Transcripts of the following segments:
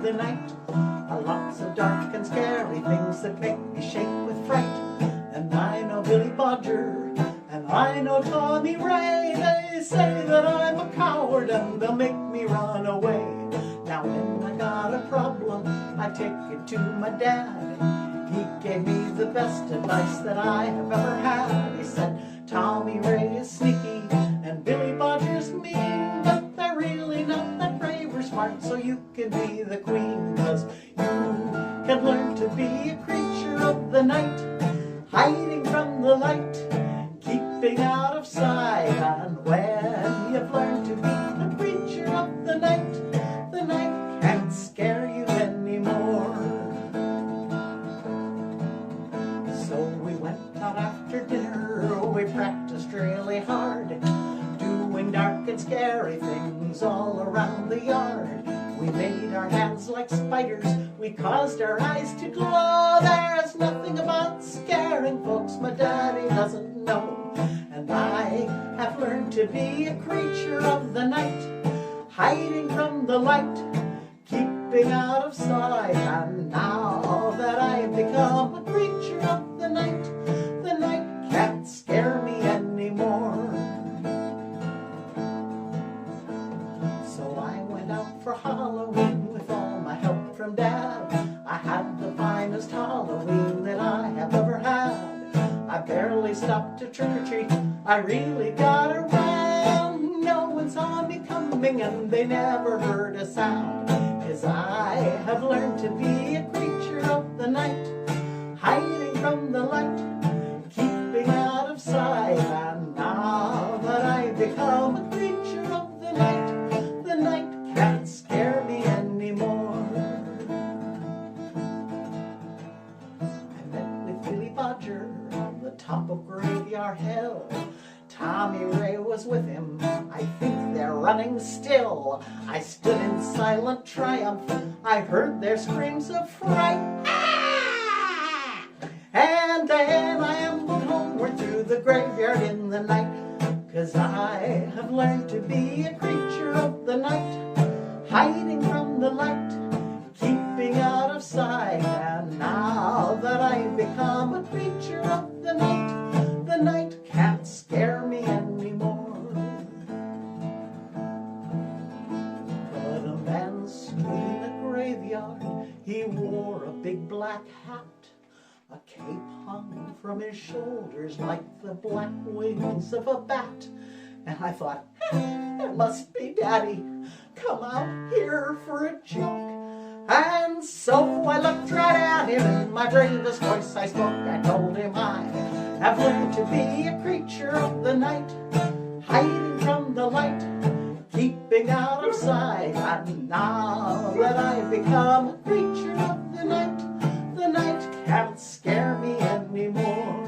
the night. Lots of dark and scary things that make me shake with fright. And I know Billy Bodger, and I know Tommy Ray. They say that I'm a coward and they'll make me run away. Now when I got a problem, I take it to my dad. He gave me the best advice that I have ever had. He said, Tommy Ray is sneaky and Billy Bodger's mean, but they're really not that brave or smart, so you can be the queen, 'cause you can learn to be a creature of the night, hiding from the light, keeping out of sight. And when you've learned to be a creature of the night can't scare you anymore. So we went out after dinner, we practiced really hard, doing dark and scary things all around the yard. We made our hands like spiders, we caused our eyes to glow. There's nothing about scaring folks my daddy doesn't know. And I have learned to be a creature of the night, hiding from the light, keeping out of sight. And now that I've become a creature of the night can't scare me anymore. So I went out for Halloween with all my help from Dad. I had the finest Halloween that I have ever had. I barely stopped to trick or treat, I really got around. No one saw me coming and they never heard a sound, 'cause I have learned to be a creature of the night, hiding from the light, keeping out of sight. And now that I've become a creature of the night can't scare me anymore. I met with Billy Bodger on the top of Graveyard Hill. Tommy Ray was with him, I think they're running still. I stood in silent triumph, I heard their screams of fright. Ah! And then I ambled homeward through the graveyard in the night, 'cause I have learned to be a creature of the night, hiding from the light, keeping out of sight. And now that I've become a creature of the night can't scare me anymore. But a man stood in the graveyard, he wore a big black hat, a cape hung from his shoulders like the black wings of a bat. And I thought, it must be Daddy, come out here for a joke. And so I looked right at him, in my bravest voice I spoke. I told him I have learned to be a creature of the night, hiding from the light, keeping out of sight. And now that I've become a creature of the night can't scare me anymore.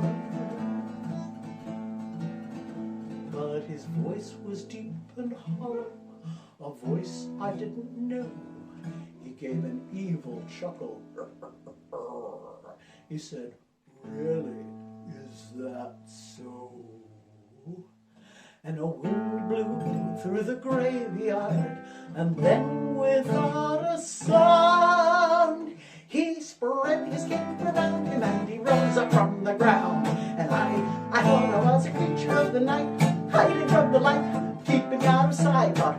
But his voice was deep and hollow, a voice I didn't know. He gave an evil chuckle. He said, "Really, is that so?" And a wind blew through the graveyard, and then without a sound, he spread his cape around him and he rose up from the ground. And I thought I was a creature of the night, hiding from the light, keeping out of sight. But